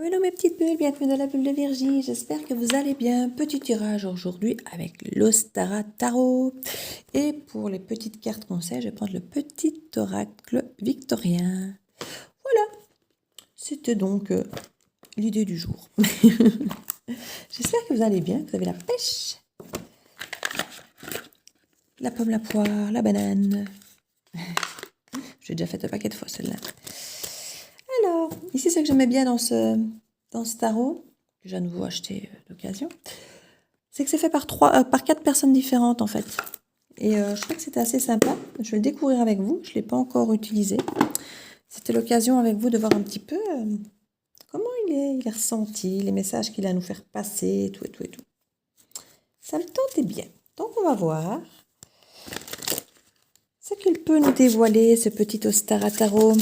Hello mes petites bulles, bienvenue dans la bulle de Virgie, j'espère que vous allez bien. Petit tirage aujourd'hui avec l'Ostara Tarot. Et pour les petites cartes conseils, je vais prendre le petit oracle victorien. Voilà, c'était donc l'idée du jour. J'espère que vous allez bien, que vous avez la pêche, la pomme, la poire, la banane. J'ai déjà fait un paquet de fois celle-là. Alors, ici ce que j'aimais bien dans ce tarot, que j'ai à nouveau acheté d'occasion, c'est que c'est fait par 4 personnes différentes en fait. Et je trouvais que c'était assez sympa. Je vais le découvrir avec vous. Je ne l'ai pas encore utilisé. C'était l'occasion avec vous de voir un petit peu comment il est ressenti, les messages qu'il a à nous faire passer, et tout. Ça me tentait bien. Donc on va voir ce qu'il peut nous dévoiler, ce petit Ostara Tarot.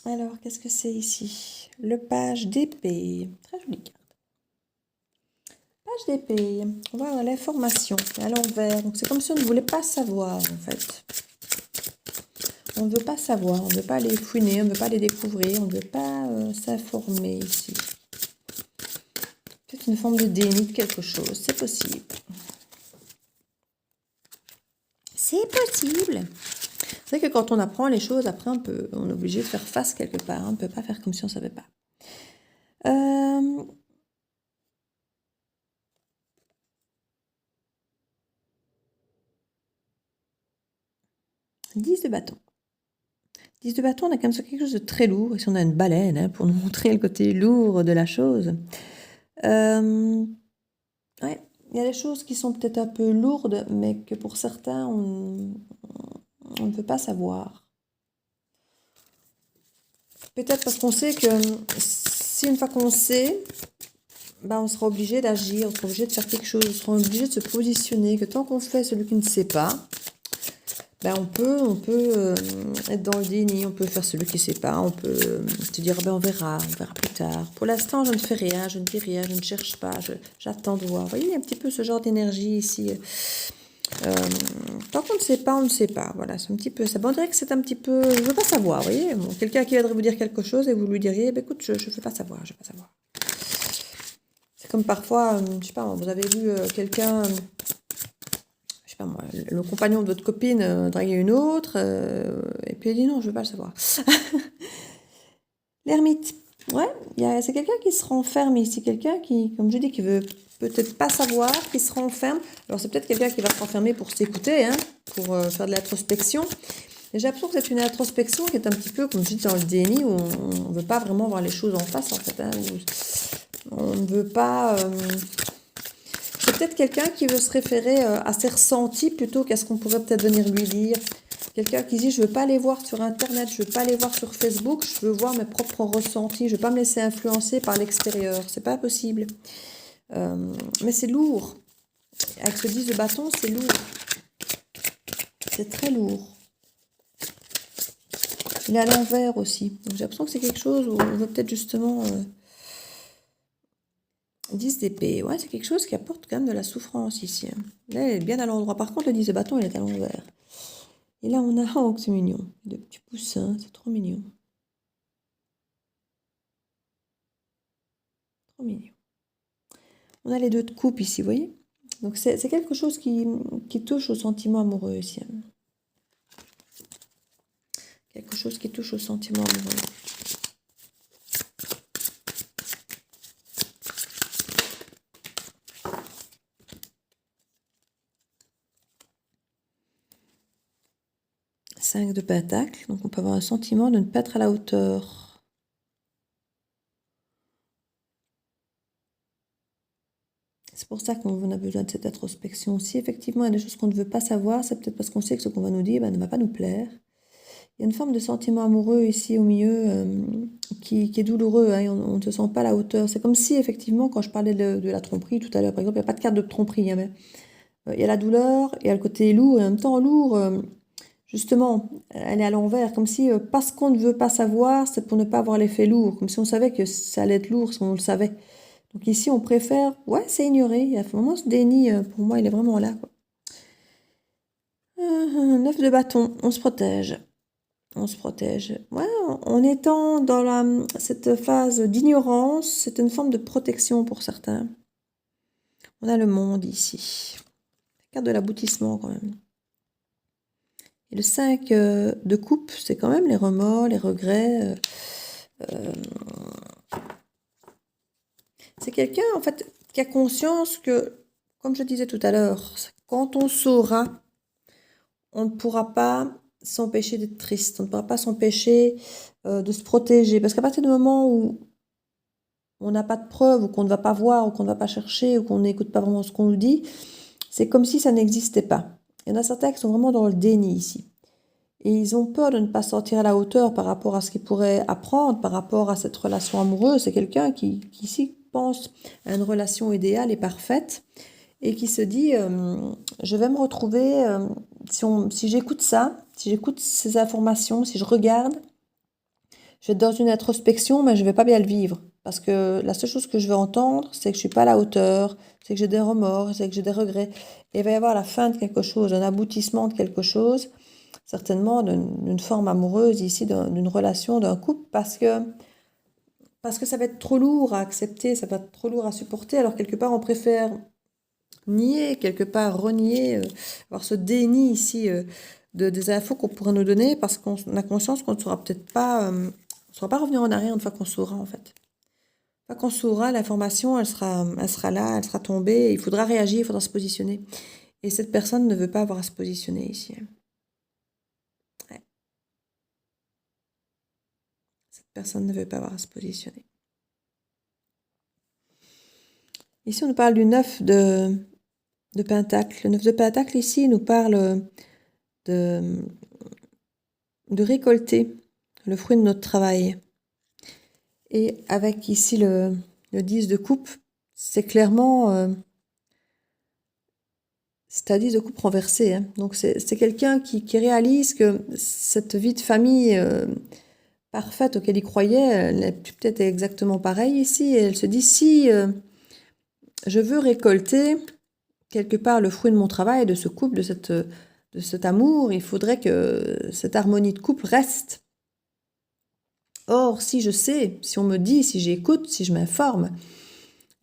Alors, qu'est-ce que c'est ici? Le page d'épée. Très jolie carte. Page d'épée. On va avoir l'information à l'envers. Donc, c'est comme si on ne voulait pas savoir, en fait. On ne veut pas savoir, on ne veut pas les fouiner, on ne veut pas les découvrir, on ne veut pas s'informer ici. C'est une forme de déni de quelque chose. C'est possible. C'est possible. C'est vrai que quand on apprend les choses, après, on est obligé de faire face quelque part. On ne peut pas faire comme si on ne savait pas. 10 de bâton. 10 de bâton, on a comme ça quelque chose de très lourd. Ici, on a une baleine hein, pour nous montrer le côté lourd de la chose. Ouais, il y a des choses qui sont peut-être un peu lourdes, mais que pour certains, on ne peut pas savoir. Peut-être parce qu'on sait que si une fois qu'on sait, ben on sera obligé d'agir, on sera obligé de faire quelque chose, on sera obligé de se positionner, que tant qu'on fait celui qui ne sait pas, ben on peut être dans le déni, on peut faire celui qui ne sait pas, on peut se dire ben on verra plus tard. Pour l'instant, je ne fais rien, je ne dis rien, je ne cherche pas, j'attends de voir. Vous voyez, il y a un petit peu ce genre d'énergie ici. Tant qu'on ne sait pas, on ne sait pas. Voilà, c'est un petit peu ça. Bon, on dirait que c'est un petit peu... Je ne veux pas savoir, vous voyez. Bon, quelqu'un qui viendrait vous dire quelque chose et vous lui diriez, ben, écoute, je ne veux pas savoir, je ne veux pas savoir. C'est comme parfois, je ne sais pas, vous avez vu quelqu'un... je sais pas moi, le compagnon de votre copine draguer une autre, et puis elle dit non, je ne veux pas le savoir. L'ermite, ouais, c'est quelqu'un qui se renferme ici, quelqu'un qui, comme je dis, qui veut peut-être pas savoir, qui se renferme. Alors c'est peut-être quelqu'un qui va se renfermer pour s'écouter, hein, pour faire de l'introspection. Et j'ai l'impression que c'est une introspection qui est un petit peu, comme je dis, dans le déni, où on ne veut pas vraiment voir les choses en face, en fait. Hein, on ne veut pas... c'est peut-être quelqu'un qui veut se référer à ses ressentis plutôt qu'à ce qu'on pourrait peut-être venir lui dire. Quelqu'un qui dit, je ne veux pas les voir sur Internet, je ne veux pas les voir sur Facebook, je veux voir mes propres ressentis, je ne veux pas me laisser influencer par l'extérieur. C'est pas possible. Mais c'est lourd. Avec ce 10 de bâton, c'est lourd. C'est très lourd. Il est à l'envers aussi. Donc j'ai l'impression que c'est quelque chose où on veut peut-être justement... 10 d'épée, ouais, c'est quelque chose qui apporte quand même de la souffrance ici. Là, elle est bien à l'endroit. Par contre, le 10 de bâton, il est à l'envers. Et là, on a... Oh, c'est mignon. De petits poussins, c'est trop mignon. Trop mignon. On a les 2 de coupe ici, vous voyez. Donc, c'est quelque chose qui touche au sentiment amoureux ici. Quelque chose qui touche au sentiment amoureux. Cinq de pentacle, donc on peut avoir un sentiment de ne pas être à la hauteur. C'est pour ça qu'on a besoin de cette introspection. Si effectivement il y a des choses qu'on ne veut pas savoir, c'est peut-être parce qu'on sait que ce qu'on va nous dire ne va pas nous plaire. Il y a une forme de sentiment amoureux ici au milieu qui est douloureux, hein, on ne se sent pas à la hauteur. C'est comme si effectivement, quand je parlais de la tromperie tout à l'heure, par exemple, il n'y a pas de carte de tromperie, hein, mais il y a la douleur, il y a le côté lourd, et en même temps lourd... justement, elle est à l'envers, comme si parce qu'on ne veut pas savoir, c'est pour ne pas avoir l'effet lourd, comme si on savait que ça allait être lourd, si on le savait. Donc ici, on préfère, ouais, c'est ignoré. Il y a vraiment ce déni, pour moi, il est vraiment là, quoi. 9 de bâton, on se protège. On se protège. Ouais, en étant dans cette phase d'ignorance, c'est une forme de protection pour certains. On a le monde ici. Carte de l'aboutissement quand même. Et le 5 de coupe, c'est quand même les remords, les regrets. C'est quelqu'un, en fait, qui a conscience que, comme je disais tout à l'heure, quand on saura, on ne pourra pas s'empêcher d'être triste, on ne pourra pas s'empêcher de se protéger. Parce qu'à partir du moment où on n'a pas de preuves, ou qu'on ne va pas voir, ou qu'on ne va pas chercher, ou qu'on n'écoute pas vraiment ce qu'on nous dit, c'est comme si ça n'existait pas. Il y en a certains qui sont vraiment dans le déni ici. Et ils ont peur de ne pas sortir à la hauteur par rapport à ce qu'ils pourraient apprendre, par rapport à cette relation amoureuse. C'est quelqu'un qui ici pense à une relation idéale et parfaite et qui se dit je vais me retrouver, si j'écoute ça, si j'écoute ces informations, si je regarde, je vais être dans une introspection, mais je ne vais pas bien le vivre. Parce que la seule chose que je vais entendre, c'est que je ne suis pas à la hauteur, c'est que j'ai des remords, c'est que j'ai des regrets. Et il va y avoir la fin de quelque chose, un aboutissement de quelque chose, certainement d'une forme amoureuse ici, d'une relation, d'un couple, parce que ça va être trop lourd à accepter, ça va être trop lourd à supporter. Alors quelque part, on préfère nier, quelque part renier, avoir ce déni ici des infos qu'on pourrait nous donner, parce qu'on a conscience qu'on ne saura peut-être pas, on ne saura pas revenir en arrière une fois qu'on saura en fait. Une fois qu'on saura, l'information, elle sera là, elle sera tombée, il faudra réagir, il faudra se positionner. Et cette personne ne veut pas avoir à se positionner ici. Ouais. Cette personne ne veut pas avoir à se positionner. Ici, on nous parle du 9 de Pentacle. Le 9 de Pentacle, ici, nous parle de récolter le fruit de notre travail. Et avec ici le 10 de coupe, c'est clairement... c'est un 10 de coupe renversé. Hein. Donc, c'est quelqu'un qui réalise que cette vie de famille parfaite auquel il croyait, elle n'est peut-être exactement pareille ici. Et elle se dit, si je veux récolter quelque part le fruit de mon travail, de ce couple, de cet amour, il faudrait que cette harmonie de couple reste. Or, si je sais, si on me dit, si j'écoute, si je m'informe,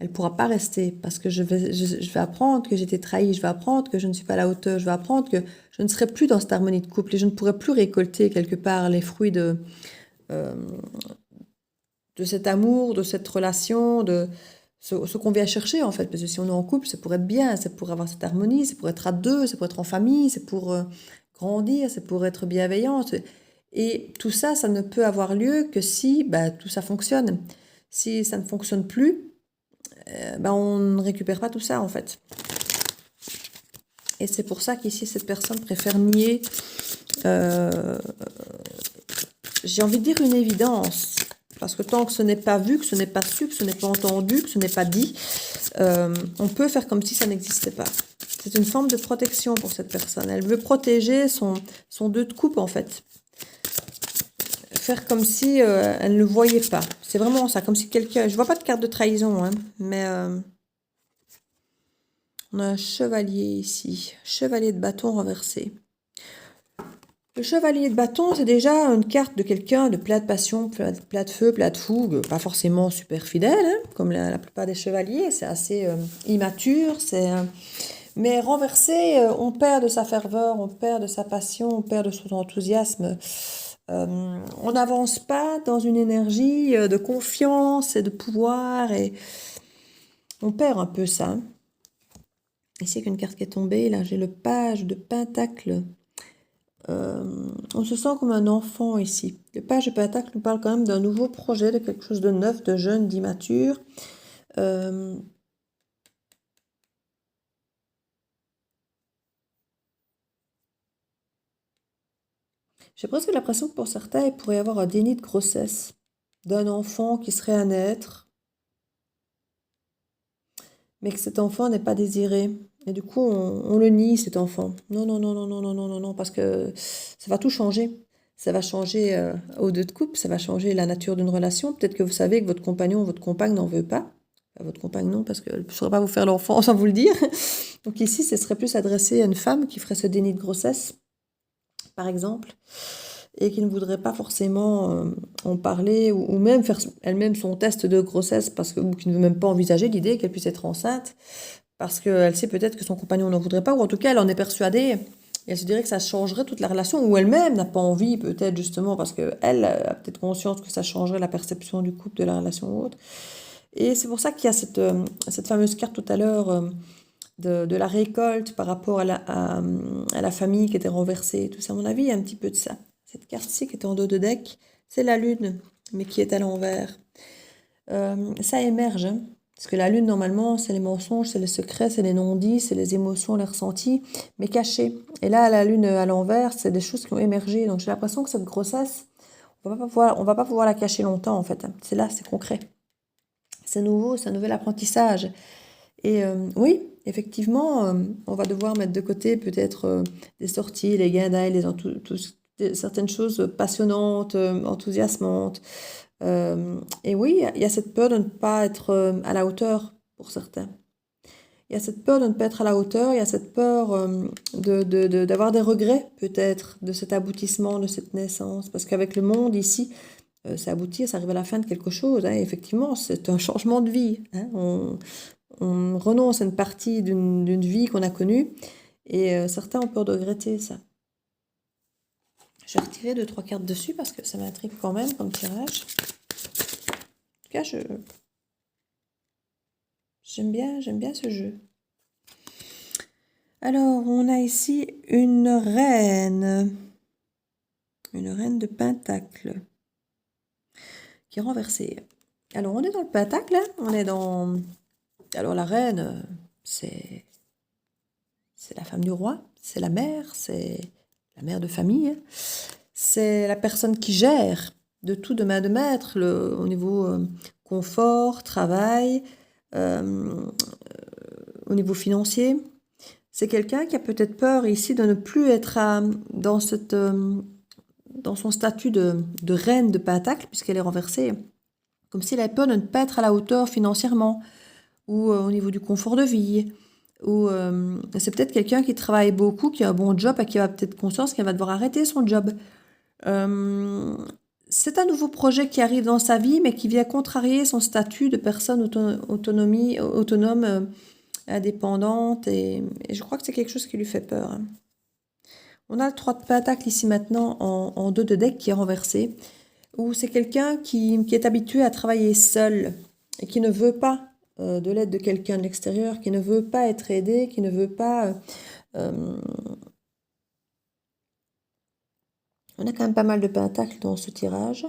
elle ne pourra pas rester parce que je vais apprendre que j'étais trahie, je vais apprendre que je ne suis pas à la hauteur, je vais apprendre que je ne serai plus dans cette harmonie de couple et je ne pourrai plus récolter quelque part les fruits de cet amour, de cette relation, de ce qu'on vient chercher en fait. Parce que si on est en couple, c'est pour être bien, c'est pour avoir cette harmonie, c'est pour être à deux, c'est pour être en famille, c'est pour grandir, c'est pour être bienveillant. Et tout ça, ça ne peut avoir lieu que si tout ça fonctionne. Si ça ne fonctionne plus, on ne récupère pas tout ça en fait. Et c'est pour ça qu'ici, cette personne préfère nier, j'ai envie de dire une évidence. Parce que tant que ce n'est pas vu, que ce n'est pas su, que ce n'est pas entendu, que ce n'est pas dit, on peut faire comme si ça n'existait pas. C'est une forme de protection pour cette personne. Elle veut protéger son 2 de coupe en fait. Faire comme si elle ne le voyait pas. C'est vraiment ça, comme si quelqu'un... Je vois pas de carte de trahison, hein, mais on a un chevalier ici. Chevalier de bâton renversé. Le chevalier de bâton, c'est déjà une carte de quelqu'un de plat de passion, plat de feu, plat de fougue, pas forcément super fidèle, hein, comme la plupart des chevaliers. C'est assez immature, mais renversé, on perd de sa ferveur, on perd de sa passion, on perd de son enthousiasme. On n'avance pas dans une énergie de confiance et de pouvoir et on perd un peu ça. Ici, avec une carte qui est tombée, là j'ai le page de Pentacle. On se sent comme un enfant ici. Le page de Pentacle nous parle quand même d'un nouveau projet, de quelque chose de neuf, de jeune, d'immature. J'ai presque l'impression que pour certains, il pourrait y avoir un déni de grossesse d'un enfant qui serait à naître, mais que cet enfant n'est pas désiré. Et du coup, on le nie, cet enfant. Non, non, non, non, non, non, non, non, non, parce que ça va tout changer. Ça va changer au 2 de coupe, ça va changer la nature d'une relation. Peut-être que vous savez que votre compagnon ou votre compagne n'en veut pas. Enfin, votre compagne non, parce qu'elle ne saurait pas vous faire l'enfant sans vous le dire. Donc ici, ce serait plus adressé à une femme qui ferait ce déni de grossesse, par exemple. et qui ne voudrait pas forcément en parler ou même faire elle-même son test de grossesse ou qui ne veut même pas envisager l'idée qu'elle puisse être enceinte parce qu'elle sait peut-être que son compagnon n'en voudrait pas ou en tout cas elle en est persuadée et elle se dirait que ça changerait toute la relation ou elle-même n'a pas envie peut-être justement parce qu'elle a peut-être conscience que ça changerait la perception du couple, de la relation ou autre. Et c'est pour ça qu'il y a cette fameuse carte tout à l'heure de la récolte par rapport à la famille qui était renversée, tout ça. À mon avis, il y a un petit peu de ça. Cette carte-ci qui était en dos de deck, c'est la lune, mais qui est à l'envers. Ça émerge, hein, parce que la lune, normalement, c'est les mensonges, c'est les secrets, c'est les non-dits, c'est les émotions, les ressentis, mais cachés. Et là, la lune à l'envers, c'est des choses qui ont émergé. Donc j'ai l'impression que cette grossesse, on va pas pouvoir la cacher longtemps, en fait. C'est là, c'est concret. C'est nouveau, c'est un nouvel apprentissage. Et oui, effectivement, on va devoir mettre de côté peut-être des sorties, les gains d'ail, certaines choses passionnantes, enthousiasmantes. Et oui, il y a cette peur de ne pas être à la hauteur pour certains. Il y a cette peur de ne pas être à la hauteur, il y a cette peur d'avoir des regrets peut-être de cet aboutissement, de cette naissance. Parce qu'avec le monde ici, ça aboutit, ça arrive à la fin de quelque chose. Hein. Effectivement, c'est un changement de vie. Hein. On renonce à une partie d'une vie qu'on a connue et certains ont peur de regretter ça. Je vais retirer 2-3 cartes dessus parce que ça m'intrigue quand même comme tirage. En tout cas, j'aime bien ce jeu. Alors, on a ici une reine de pentacle qui est renversée. Alors, on est dans le pentacle, hein. On est dans... Alors, la reine, c'est la femme du roi, c'est la mère de famille. Hein. C'est la personne qui gère de tout de main de maître, au niveau confort, travail, au niveau financier. C'est quelqu'un qui a peut-être peur ici de ne plus être dans son statut de reine de pentacle, puisqu'elle est renversée, comme si elle avait peur de ne pas être à la hauteur financièrement, ou au niveau du confort de vie, ou c'est peut-être quelqu'un qui travaille beaucoup, qui a un bon job et qui a peut-être conscience qu'elle va devoir arrêter son job. C'est un nouveau projet qui arrive dans sa vie, mais qui vient contrarier son statut de personne autonome, indépendante, et je crois que c'est quelque chose qui lui fait peur. Hein. On a le 3 de pentacle ici maintenant en 2 de deck qui est renversé, où c'est quelqu'un qui est habitué à travailler seul et qui ne veut pas de l'aide de quelqu'un de l'extérieur, qui ne veut pas être aidé, qui ne veut pas... On a quand même pas mal de pentacles dans ce tirage,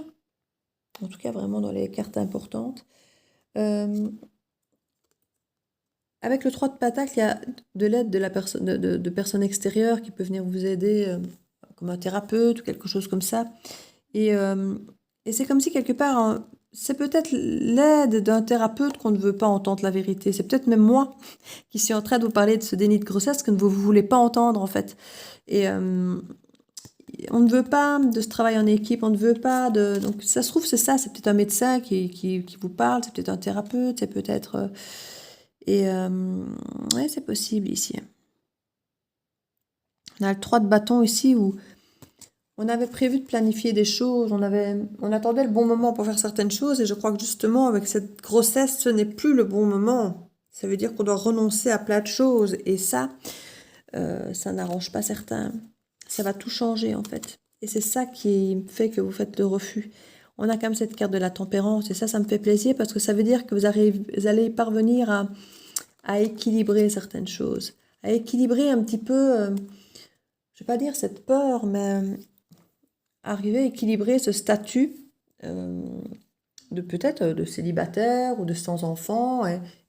en tout cas vraiment dans les cartes importantes. Avec le 3 de pentacle, il y a de l'aide de personnes extérieures qui peuvent venir vous aider, comme un thérapeute ou quelque chose comme ça. Et c'est comme si quelque part, hein, c'est peut-être l'aide d'un thérapeute qu'on ne veut pas entendre la vérité. C'est peut-être même moi qui suis en train de vous parler de ce déni de grossesse que vous ne voulez pas entendre en fait. Et on ne veut pas de ce travail en équipe, on ne veut pas de... Donc ça se trouve, c'est ça, c'est peut-être un médecin qui vous parle, c'est peut-être un thérapeute, c'est peut-être... ouais, c'est possible ici. On a le 3 de bâton ici où on avait prévu de planifier des choses, on attendait le bon moment pour faire certaines choses et je crois que justement avec cette grossesse, ce n'est plus le bon moment. Ça veut dire qu'on doit renoncer à plein de choses et ça n'arrange pas certains. Ça va tout changer en fait. Et c'est ça qui fait que vous faites le refus. On a quand même cette carte de la tempérance et ça me fait plaisir parce que ça veut dire que vous allez parvenir à équilibrer certaines choses, à équilibrer un petit peu, je ne vais pas dire cette peur, mais arriver à équilibrer ce statut de peut-être de célibataire ou de sans enfant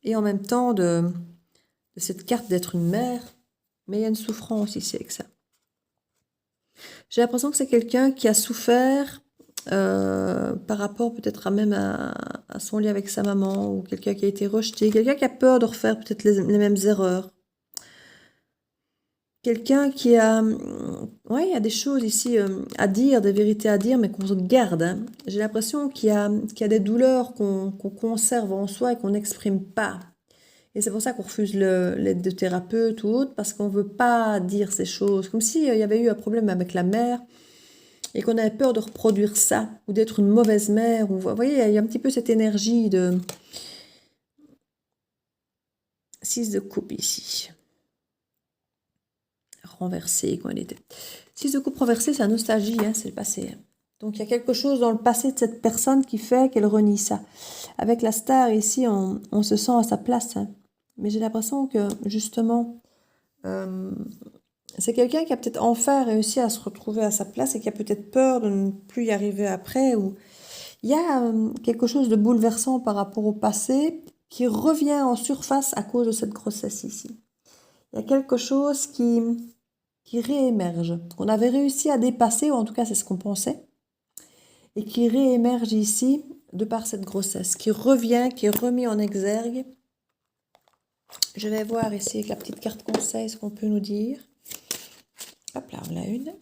et en même temps de cette carte d'être une mère, mais il y a une souffrance ici avec ça. J'ai l'impression que c'est quelqu'un qui a souffert par rapport peut-être même à son lien avec sa maman ou quelqu'un qui a été rejeté, quelqu'un qui a peur de refaire peut-être les mêmes erreurs. Quelqu'un qui a... Ouais, il y a des choses ici à dire, des vérités à dire, mais qu'on se garde. Hein. J'ai l'impression qu'il y a des douleurs qu'on conserve en soi et qu'on n'exprime pas. Et c'est pour ça qu'on refuse l'aide de thérapeute ou autre, parce qu'on ne veut pas dire ces choses. Comme s'il y avait eu un problème avec la mère, et qu'on avait peur de reproduire ça, ou d'être une mauvaise mère, ou vous voyez, il y a un petit peu cette énergie de 6 de coupe ici. Renversé, quand elle était. 6 de coupe renversé, c'est la nostalgie, hein, c'est le passé. Donc il y a quelque chose dans le passé de cette personne qui fait qu'elle renie ça. Avec la star ici, on se sent à sa place. Hein. Mais j'ai l'impression que justement, c'est quelqu'un qui a peut-être enfin réussi à se retrouver à sa place et qui a peut-être peur de ne plus y arriver après. Ou... Il y a quelque chose de bouleversant par rapport au passé qui revient en surface à cause de cette grossesse ici. Il y a quelque chose qui réémerge, qu'on avait réussi à dépasser, ou en tout cas c'est ce qu'on pensait, et qui réémerge ici de par cette grossesse, qui revient, qui est remis en exergue. Je vais voir ici avec la petite carte conseil ce qu'on peut nous dire. Hop là, on l'a une.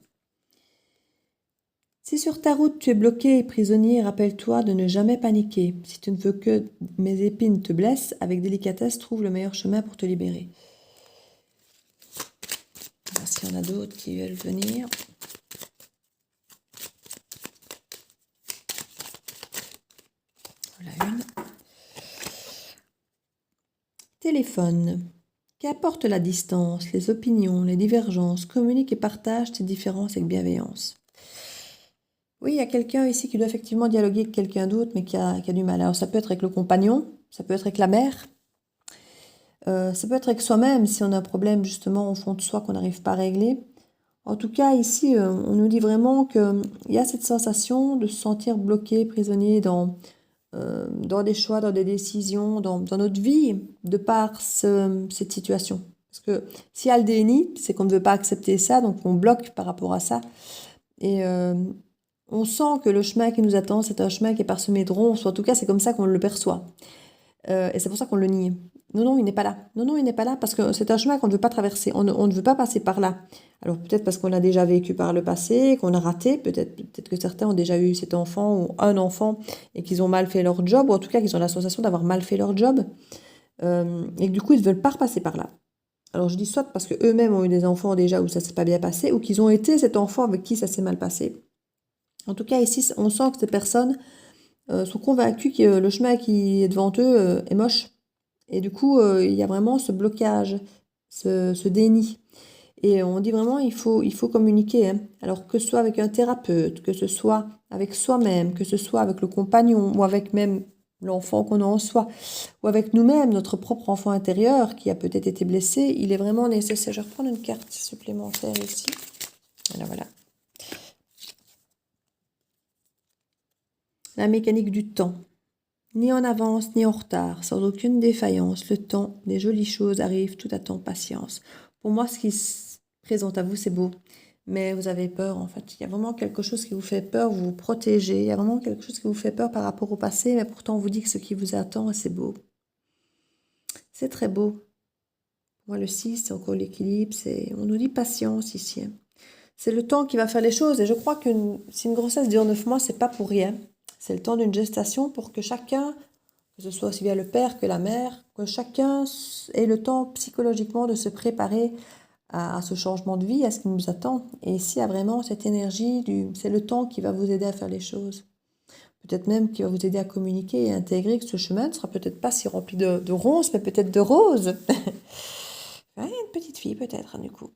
Si sur ta route tu es bloqué et prisonnier, rappelle-toi de ne jamais paniquer. Si tu ne veux que mes épines te blessent, avec délicatesse, trouve le meilleur chemin pour te libérer. On va voir s'il y en a d'autres qui veulent venir. Voilà une. Téléphone. Qu'apporte la distance, les opinions, les divergences, communique et partage tes différences avec bienveillance. Oui, il y a quelqu'un ici qui doit effectivement dialoguer avec quelqu'un d'autre, mais qui a du mal. Alors ça peut être avec le compagnon, ça peut être avec la mère, ça peut être avec soi-même si on a un problème justement au fond de soi qu'on n'arrive pas à régler. En tout cas, ici, on nous dit vraiment qu'il y a cette sensation de se sentir bloqué, prisonnier dans des choix, dans des décisions, dans notre vie, de par cette situation. Parce que s'il y a le déni, c'est qu'on ne veut pas accepter ça, donc on bloque par rapport à ça. Et on sent que le chemin qui nous attend, c'est un chemin qui est parsemé de ronces, en tout cas c'est comme ça qu'on le perçoit. Et c'est pour ça qu'on le nie. Non, il n'est pas là. Non, il n'est pas là parce que c'est un chemin qu'on ne veut pas traverser. On ne veut pas passer par là. Alors peut-être parce qu'on l'a déjà vécu par le passé, qu'on a raté. Peut-être que certains ont déjà eu cet enfant ou un enfant et qu'ils ont mal fait leur job, ou en tout cas qu'ils ont la sensation d'avoir mal fait leur job. Et que du coup, ils ne veulent pas repasser par là. Alors je dis soit parce qu'eux-mêmes ont eu des enfants déjà où ça ne s'est pas bien passé, ou qu'ils ont été cet enfant avec qui ça s'est mal passé. En tout cas, ici, on sent que ces personnes sont convaincus que le chemin qui est devant eux est moche. Et du coup, il y a vraiment ce blocage, ce déni. Et on dit vraiment, il faut communiquer. Hein. Alors que ce soit avec un thérapeute, que ce soit avec soi-même, que ce soit avec le compagnon, ou avec même l'enfant qu'on a en soi, ou avec nous-mêmes, notre propre enfant intérieur qui a peut-être été blessé, il est vraiment nécessaire. Je vais reprendre une carte supplémentaire ici. Voilà. La mécanique du temps. Ni en avance, ni en retard, sans aucune défaillance. Le temps, des jolies choses arrivent, tout attend patience. Pour moi, ce qui se présente à vous, c'est beau. Mais vous avez peur, en fait. Il y a vraiment quelque chose qui vous fait peur, vous vous protégez. Il y a vraiment quelque chose qui vous fait peur par rapport au passé, mais pourtant, on vous dit que ce qui vous attend, c'est beau. C'est très beau. Moi, le 6, c'est encore l'équilibre. On nous dit patience ici. C'est le temps qui va faire les choses. Et je crois que si une grossesse dure 9 mois, c'est pas pour rien. C'est le temps d'une gestation pour que chacun, que ce soit aussi bien le père que la mère, que chacun ait le temps psychologiquement de se préparer à ce changement de vie, à ce qui nous attend. Et ici, il y a vraiment cette énergie, c'est le temps qui va vous aider à faire les choses. Peut-être même qui va vous aider à communiquer et à intégrer que ce chemin ne sera peut-être pas si rempli de ronces, mais peut-être de roses. Ouais, une petite fille peut-être, du coup.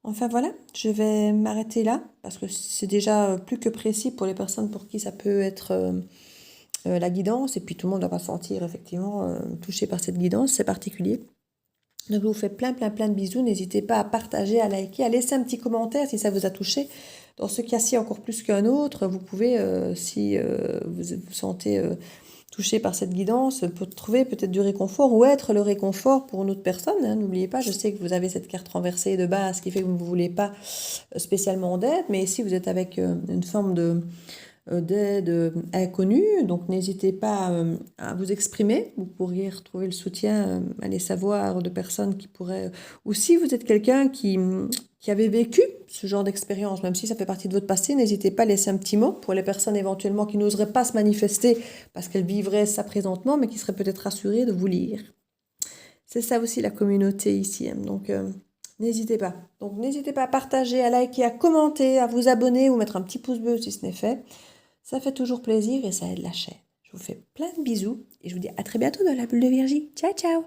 Enfin voilà, je vais m'arrêter là parce que c'est déjà plus que précis pour les personnes pour qui ça peut être la guidance, et puis tout le monde ne va pas se sentir effectivement touché par cette guidance, c'est particulier. Donc je vous fais plein de bisous, n'hésitez pas à partager, à liker, à laisser un petit commentaire si ça vous a touché. Dans ce cas-ci encore plus qu'un autre, vous pouvez, si vous vous sentez touché par cette guidance, trouver peut-être du réconfort ou être le réconfort pour une autre personne. Hein. N'oubliez pas, je sais que vous avez cette carte renversée de base, ce qui fait que vous ne voulez pas spécialement d'aide, mais ici vous êtes avec une forme d'aide inconnue, donc n'hésitez pas à vous exprimer. Vous pourriez retrouver le soutien, aller savoir de personnes qui pourraient... Ou si vous êtes quelqu'un qui avait vécu ce genre d'expérience, même si ça fait partie de votre passé, n'hésitez pas à laisser un petit mot pour les personnes éventuellement qui n'oseraient pas se manifester parce qu'elles vivraient ça présentement, mais qui seraient peut-être rassurées de vous lire. C'est ça aussi la communauté ici. Hein. Donc n'hésitez pas. Donc n'hésitez pas à partager, à liker, à commenter, à vous abonner ou mettre un petit pouce bleu si ce n'est fait. Ça fait toujours plaisir et ça aide la chaîne. Je vous fais plein de bisous et je vous dis à très bientôt dans la bulle de Virgie. Ciao, ciao!